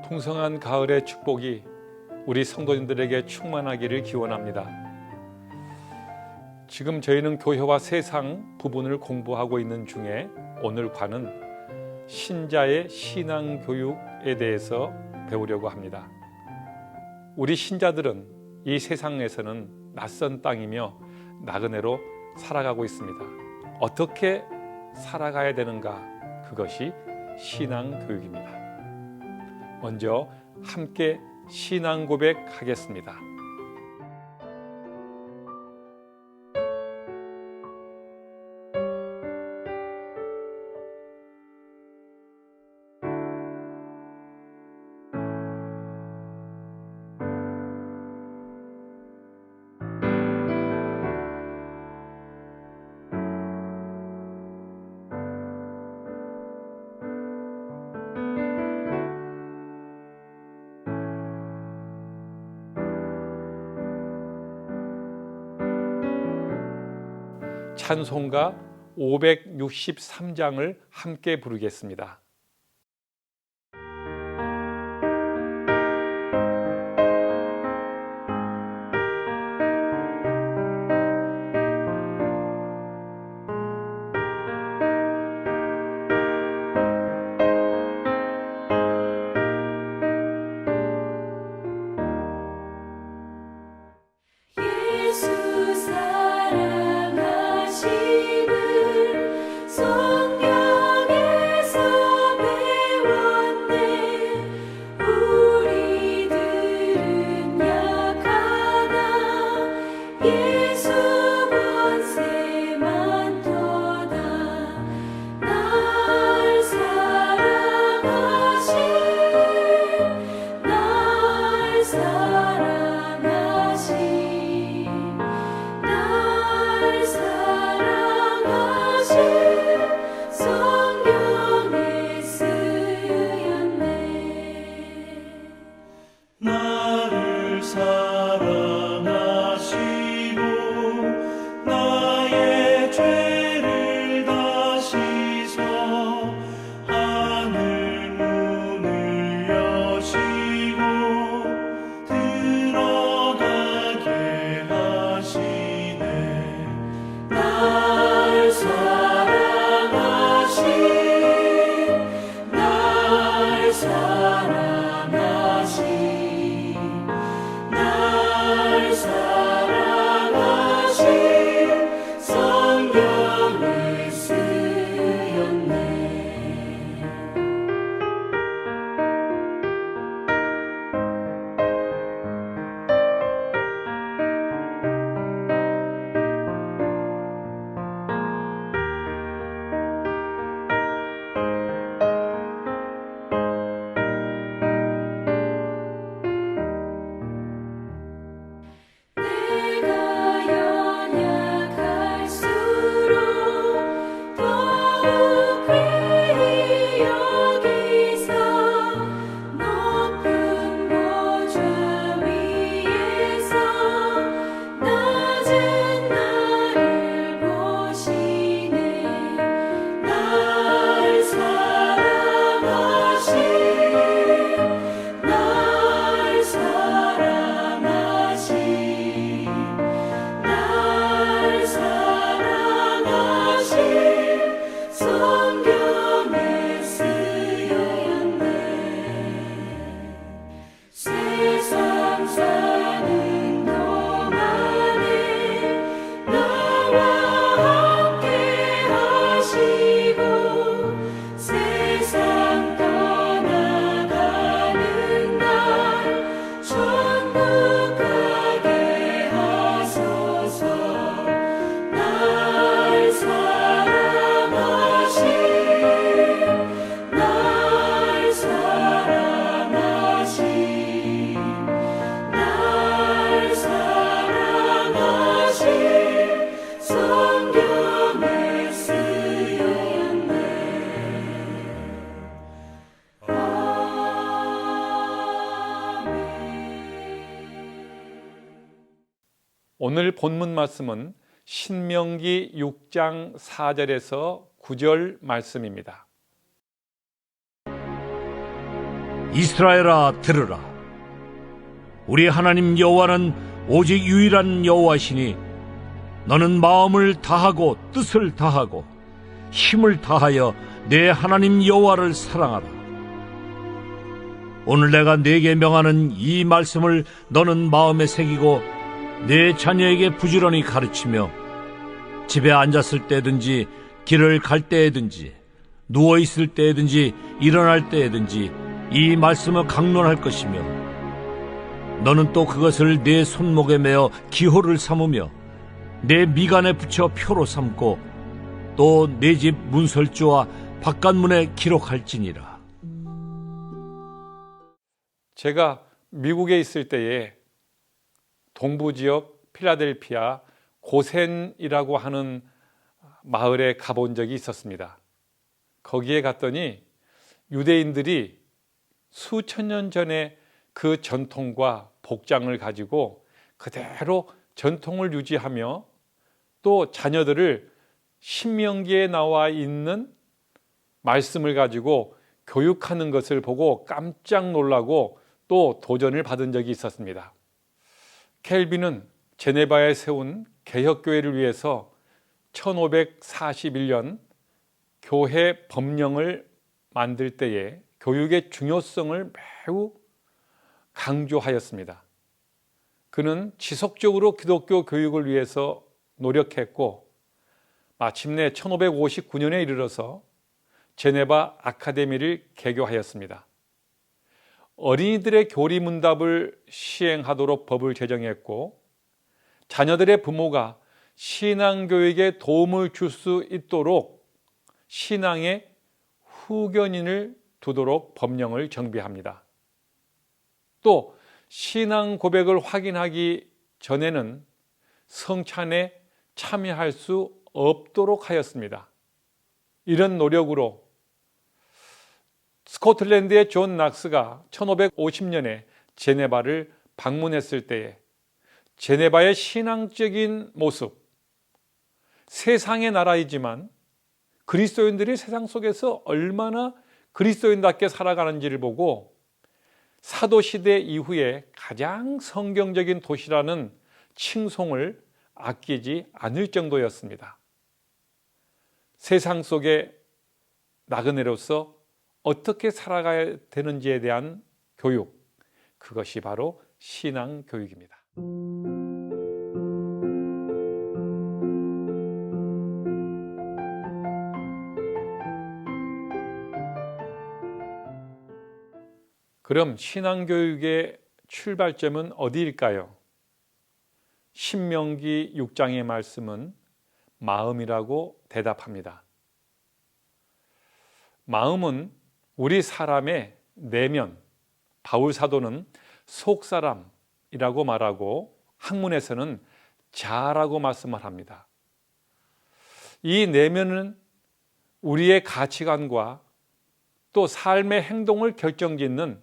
풍성한 가을의 축복이 우리 성도님들에게 충만하기를 기원합니다. 지금 저희는 교회와 세상 부분을 공부하고 있는 중에 오늘 과는 신자의 신앙교육에 대해서 배우려고 합니다. 우리 신자들은 이 세상에서는 낯선 땅이며 나그네로 살아가고 있습니다. 어떻게 살아가야 되는가? 그것이 신앙교육입니다. 먼저 함께 신앙 고백하겠습니다. 찬송가 563장을 함께 부르겠습니다. 오늘 본문 말씀은 신명기 6장 4절에서 9절 말씀입니다. 이스라엘아 들으라. 우리 하나님 여호와는 오직 유일한 여호와시니 너는 마음을 다하고 뜻을 다하고 힘을 다하여 내 하나님 여호와를 사랑하라. 오늘 내가 네게 명하는 이 말씀을 너는 마음에 새기고 내 자녀에게 부지런히 가르치며 집에 앉았을 때든지 길을 갈 때에든지 누워있을 때에든지 일어날 때에든지 이 말씀을 강론할 것이며 너는 또 그것을 내 손목에 매어 기호를 삼으며 내 미간에 붙여 표로 삼고 또 내 집 문설주와 바깥문에 기록할지니라. 제가 미국에 있을 때에 동부지역 필라델피아 고센이라고 하는 마을에 가본 적이 있었습니다. 거기에 갔더니 유대인들이 수천 년 전에 그 전통과 복장을 가지고 그대로 전통을 유지하며 또 자녀들을 신명기에 나와 있는 말씀을 가지고 교육하는 것을 보고 깜짝 놀라고 또 도전을 받은 적이 있었습니다. 켈빈은 제네바에 세운 개혁교회를 위해서 1541년 교회 법령을 만들 때에 교육의 중요성을 매우 강조하였습니다. 그는 지속적으로 기독교 교육을 위해서 노력했고 마침내 1559년에 이르러서 제네바 아카데미를 개교하였습니다. 어린이들의 교리문답을 시행하도록 법을 제정했고 자녀들의 부모가 신앙교육에 도움을 줄 수 있도록 신앙의 후견인을 두도록 법령을 정비합니다. 또 신앙 고백을 확인하기 전에는 성찬에 참여할 수 없도록 하였습니다. 이런 노력으로 스코틀랜드의 존 낙스가 1550년에 제네바를 방문했을 때에 제네바의 신앙적인 모습, 세상의 나라이지만 그리스도인들이 세상 속에서 얼마나 그리스도인답게 살아가는지를 보고 사도시대 이후에 가장 성경적인 도시라는 칭송을 아끼지 않을 정도였습니다. 세상 속에 나그네로서 어떻게 살아가야 되는지에 대한 교육, 그것이 바로 신앙교육입니다. 그럼 신앙교육의 출발점은 어디일까요? 신명기 6장의 말씀은 마음이라고 대답합니다. 마음은 우리 사람의 내면, 바울 사도는 속사람이라고 말하고 학문에서는 자라고 말씀을 합니다. 이 내면은 우리의 가치관과 또 삶의 행동을 결정짓는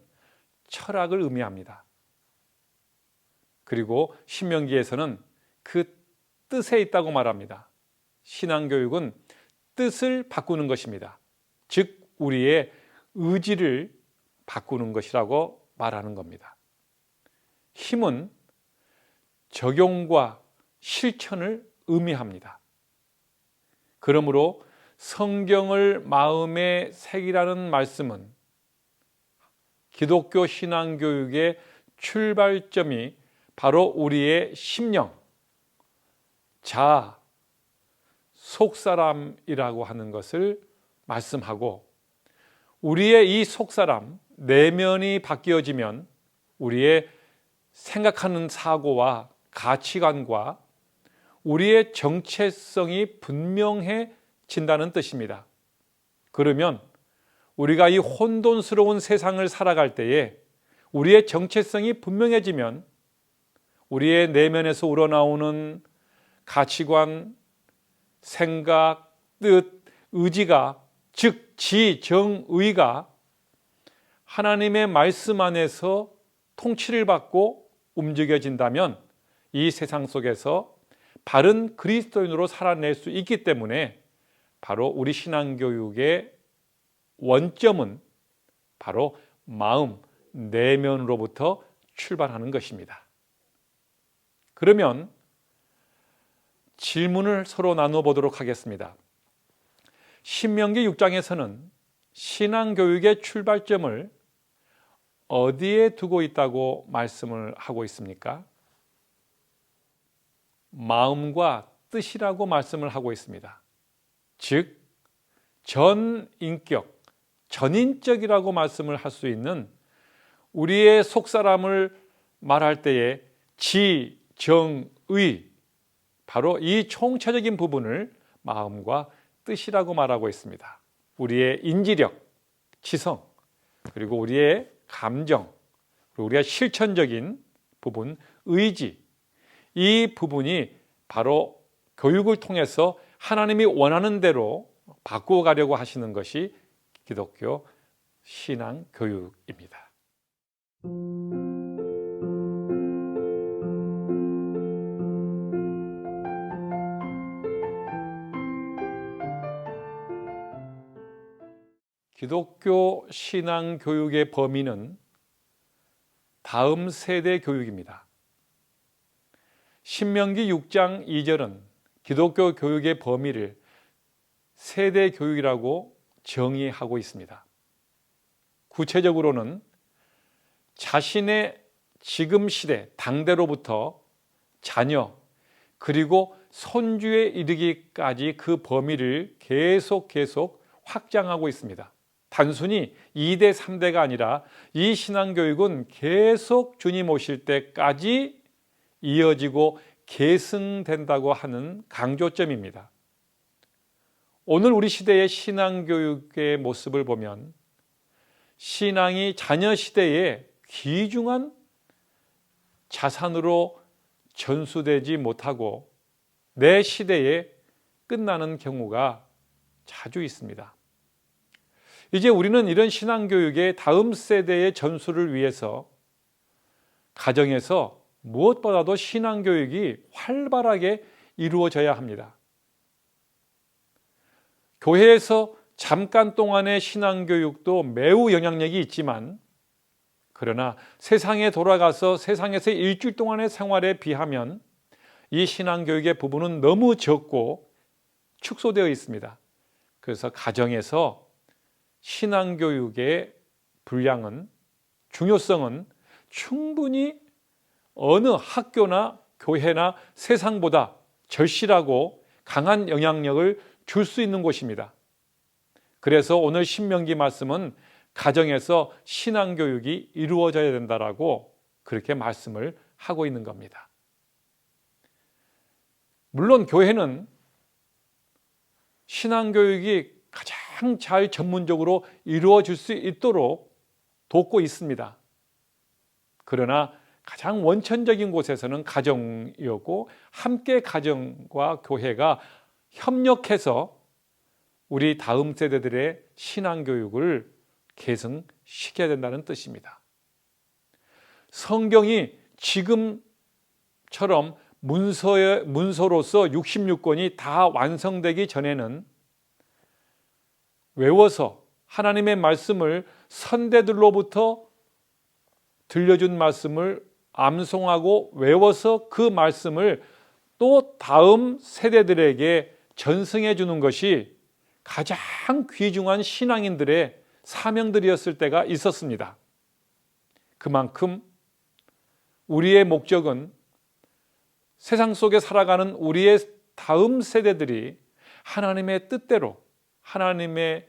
철학을 의미합니다. 그리고 신명기에서는 그 뜻에 있다고 말합니다. 신앙교육은 뜻을 바꾸는 것입니다. 즉 우리의 의지를 바꾸는 것이라고 말하는 겁니다. 힘은 적용과 실천을 의미합니다. 그러므로 성경을 마음에 새기라는 말씀은 기독교 신앙교육의 출발점이 바로 우리의 심령, 자아, 속사람이라고 하는 것을 말씀하고 우리의 이 속사람, 내면이 바뀌어지면 우리의 생각하는 사고와 가치관과 우리의 정체성이 분명해진다는 뜻입니다. 그러면 우리가 이 혼돈스러운 세상을 살아갈 때에 우리의 정체성이 분명해지면 우리의 내면에서 우러나오는 가치관, 생각, 뜻, 의지가 즉 지정의가 하나님의 말씀 안에서 통치를 받고 움직여진다면 이 세상 속에서 바른 그리스도인으로 살아낼 수 있기 때문에 바로 우리 신앙교육의 원점은 바로 마음, 내면으로부터 출발하는 것입니다. 그러면 질문을 서로 나눠보도록 하겠습니다. 신명기 6장에서는 신앙교육의 출발점을 어디에 두고 있다고 말씀을 하고 있습니까? 마음과 뜻이라고 말씀을 하고 있습니다. 즉, 전인격, 전인적이라고 말씀을 할 수 있는 우리의 속사람을 말할 때에 지, 정, 의, 바로 이 총체적인 부분을 마음과 뜻이라고 말하고 있습니다. 우리의 인지력, 지성, 그리고 우리의 감정, 그리고 우리의 실천적인 부분, 의지, 이 부분이 바로 교육을 통해서 하나님이 원하는 대로 바꾸어가려고 하시는 것이 기독교 신앙 교육입니다. 기독교 신앙 교육의 범위는 다음 세대 교육입니다. 신명기 6장 2절은 기독교 교육의 범위를 세대 교육이라고 정의하고 있습니다. 구체적으로는 자신의 지금 시대, 당대로부터 자녀, 그리고 손주에 이르기까지 그 범위를 계속 확장하고 있습니다. 단순히 2대, 3대가 아니라 이 신앙교육은 계속 주님 오실 때까지 이어지고 계승된다고 하는 강조점입니다. 오늘 우리 시대의 신앙교육의 모습을 보면 신앙이 자녀 시대에 귀중한 자산으로 전수되지 못하고 내 시대에 끝나는 경우가 자주 있습니다. 이제 우리는 이런 신앙교육의 다음 세대의 전수를 위해서 가정에서 무엇보다도 신앙교육이 활발하게 이루어져야 합니다. 교회에서 잠깐 동안의 신앙교육도 매우 영향력이 있지만, 그러나 세상에 돌아가서 세상에서 일주일 동안의 생활에 비하면 이 신앙교육의 부분은 너무 적고 축소되어 있습니다. 그래서 가정에서 신앙교육의 분량은, 중요성은 충분히 어느 학교나 교회나 세상보다 절실하고 강한 영향력을 줄 수 있는 곳입니다. 그래서 오늘 신명기 말씀은 가정에서 신앙교육이 이루어져야 된다라고 그렇게 말씀을 하고 있는 겁니다. 물론 교회는 신앙교육이 가장 잘 전문적으로 이루어질 수 있도록 돕고 있습니다. 그러나 가장 원천적인 곳에서는 가정이었고, 함께 가정과 교회가 협력해서 우리 다음 세대들의 신앙교육을 계승시켜야 된다는 뜻입니다. 성경이 지금처럼 문서로서 66권이 다 완성되기 전에는 외워서 하나님의 말씀을 선대들로부터 들려준 말씀을 암송하고 외워서 그 말씀을 또 다음 세대들에게 전승해 주는 것이 가장 귀중한 신앙인들의 사명들이었을 때가 있었습니다. 그만큼 우리의 목적은 세상 속에 살아가는 우리의 다음 세대들이 하나님의 뜻대로 하나님의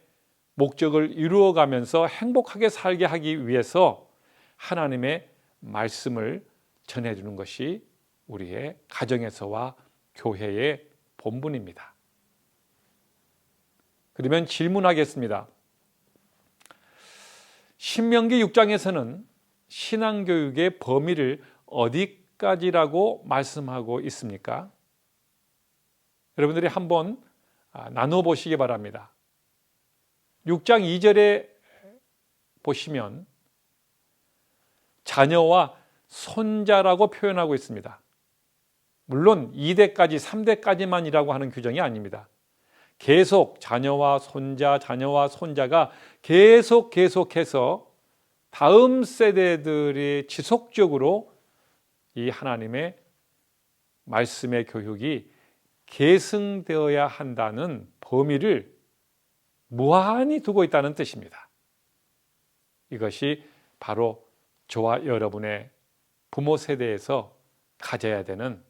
목적을 이루어가면서 행복하게 살게 하기 위해서 하나님의 말씀을 전해주는 것이 우리의 가정에서와 교회의 본분입니다. 그러면 질문하겠습니다. 신명기 6장에서는 신앙교육의 범위를 어디까지라고 말씀하고 있습니까? 여러분들이 한번 나눠보시기 바랍니다. 6장 2절에 보시면 자녀와 손자라고 표현하고 있습니다. 물론 2대까지, 3대까지만이라고 하는 규정이 아닙니다. 계속 자녀와 손자, 자녀와 손자가 계속해서 다음 세대들이 지속적으로 이 하나님의 말씀의 교육이 계승되어야 한다는 범위를 무한히 두고 있다는 뜻입니다. 이것이 바로 저와 여러분의 부모 세대에서 가져야 되는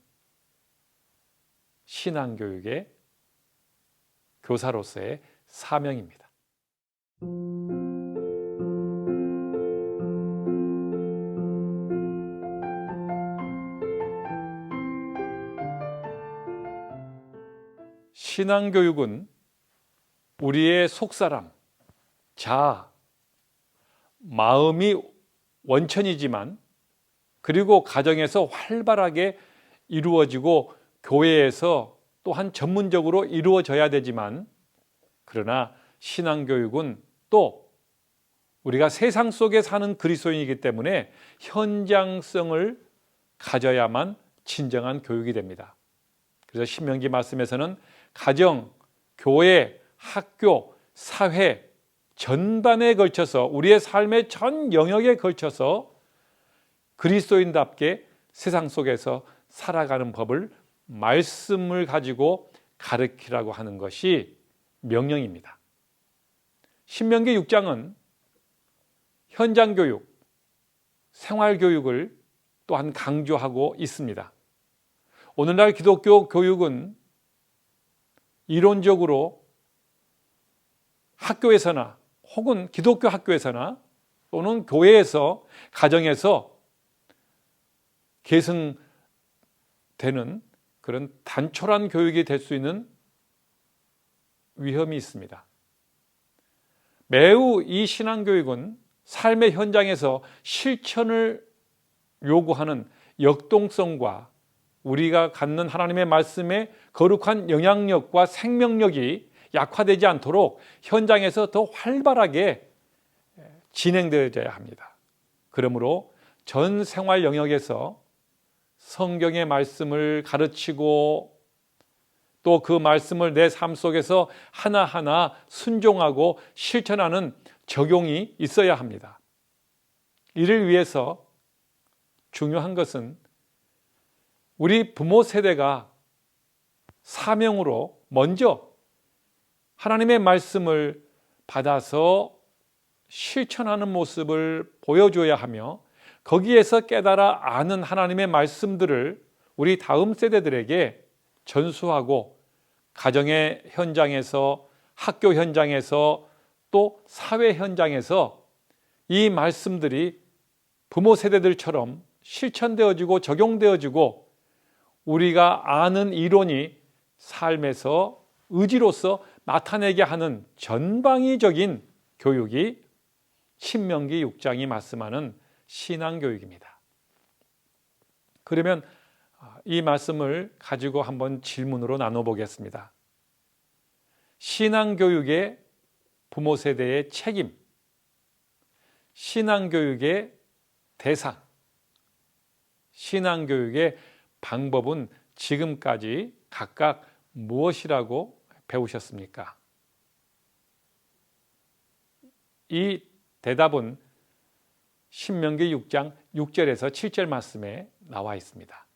신앙교육의 교사로서의 사명입니다. 신앙교육은 우리의 속사람, 자아, 마음이 원천이지만 그리고 가정에서 활발하게 이루어지고 교회에서 또한 전문적으로 이루어져야 되지만, 그러나 신앙교육은 또 우리가 세상 속에 사는 그리스도인이기 때문에 현장성을 가져야만 진정한 교육이 됩니다. 그래서 신명기 말씀에서는 가정, 교회, 학교, 사회 전반에 걸쳐서 우리의 삶의 전 영역에 걸쳐서 그리스도인답게 세상 속에서 살아가는 법을 말씀을 가지고 가르치라고 하는 것이 명령입니다. 신명기 6장은 현장교육, 생활교육을 또한 강조하고 있습니다. 오늘날 기독교 교육은 이론적으로 학교에서나 혹은 기독교 학교에서나 또는 교회에서, 가정에서 계승되는 그런 단촐한 교육이 될 수 있는 위험이 있습니다. 매우 이 신앙교육은 삶의 현장에서 실천을 요구하는 역동성과 우리가 갖는 하나님의 말씀의 거룩한 영향력과 생명력이 약화되지 않도록 현장에서 더 활발하게 진행되어야 합니다. 그러므로 전 생활 영역에서 성경의 말씀을 가르치고 또 그 말씀을 내 삶 속에서 하나하나 순종하고 실천하는 적용이 있어야 합니다. 이를 위해서 중요한 것은 우리 부모 세대가 사명으로 먼저 하나님의 말씀을 받아서 실천하는 모습을 보여줘야 하며, 거기에서 깨달아 아는 하나님의 말씀들을 우리 다음 세대들에게 전수하고 가정의 현장에서, 학교 현장에서, 또 사회 현장에서 이 말씀들이 부모 세대들처럼 실천되어지고 적용되어지고 우리가 아는 이론이 삶에서 의지로서 나타내게 하는 전방위적인 교육이 신명기 6장이 말씀하는 신앙교육입니다. 그러면 이 말씀을 가지고 한번 질문으로 나눠보겠습니다. 신앙교육의 부모 세대의 책임, 신앙교육의 대상, 신앙교육의 방법은 지금까지 각각 무엇이라고 배우셨습니까? 이 대답은 신명기 6장 6절에서 7절 말씀에 나와 있습니다.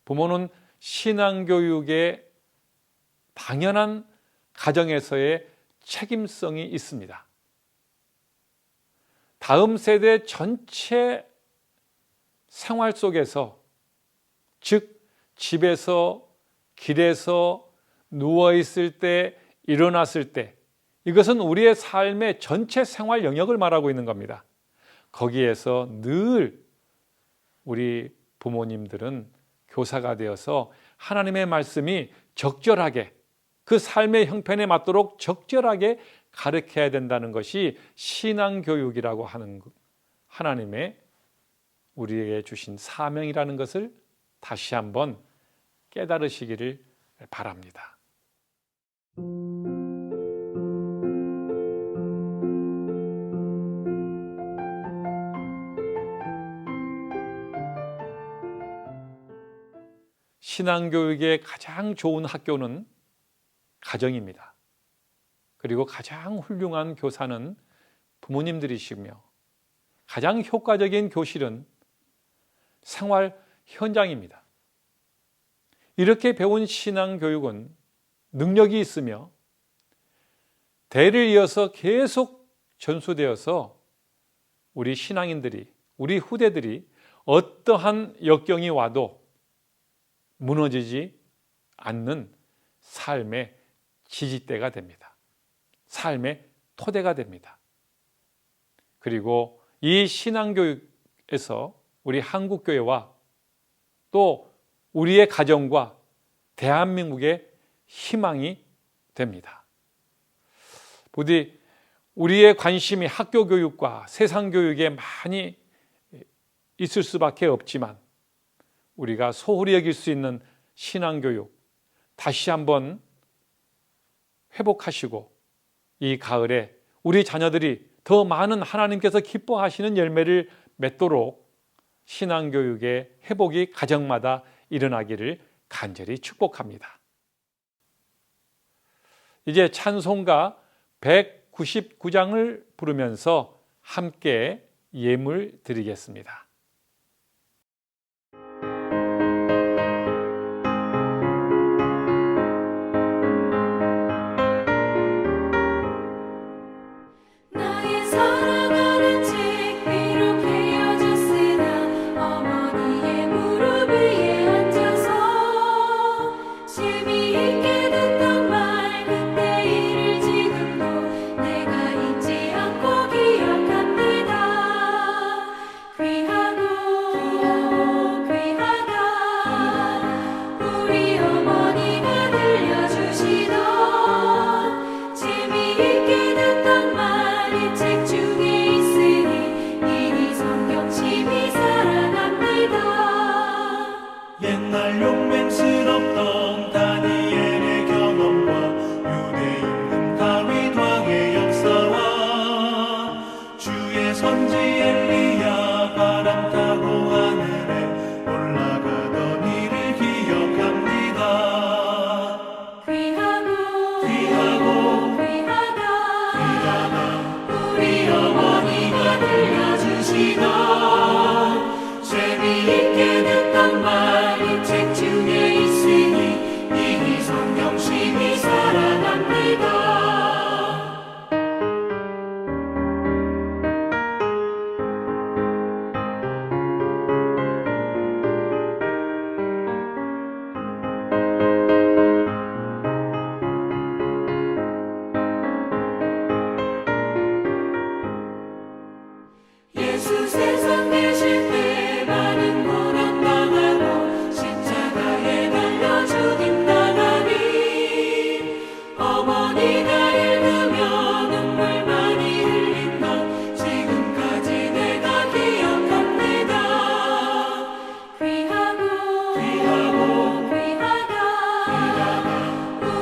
부모는 신앙교육의 당연한 가정에서의 책임성이 있습니다. 다음 세대 전체 생활 속에서, 즉 집에서, 길에서, 누워있을 때, 일어났을 때, 이것은 우리의 삶의 전체 생활 영역을 말하고 있는 겁니다. 거기에서 늘 우리 부모님들은 교사가 되어서 하나님의 말씀이 적절하게, 그 삶의 형편에 맞도록 적절하게 가르쳐야 된다는 것이 신앙교육이라고 하는 하나님의 우리에게 주신 사명이라는 것을 다시 한번 깨달으시기를 바랍니다. 신앙교육의 가장 좋은 학교는 가정입니다. 그리고 가장 훌륭한 교사는 부모님들이시며 가장 효과적인 교실은 생활 현장입니다. 이렇게 배운 신앙교육은 능력이 있으며 대를 이어서 계속 전수되어서 우리 신앙인들이, 우리 후대들이 어떠한 역경이 와도 무너지지 않는 삶의 지지대가 됩니다. 삶의 토대가 됩니다. 그리고 이 신앙교육에서 우리 한국교회와 또 우리의 가정과 대한민국의 희망이 됩니다. 부디 우리의 관심이 학교 교육과 세상 교육에 많이 있을 수밖에 없지만 우리가 소홀히 여길 수 있는 신앙교육 다시 한번 회복하시고 이 가을에 우리 자녀들이 더 많은 하나님께서 기뻐하시는 열매를 맺도록 신앙교육의 회복이 가정마다 일어나기를 간절히 축복합니다. 이제 찬송가 199장을 부르면서 함께 예물 드리겠습니다.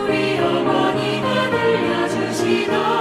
우리 어머니가 들려주시던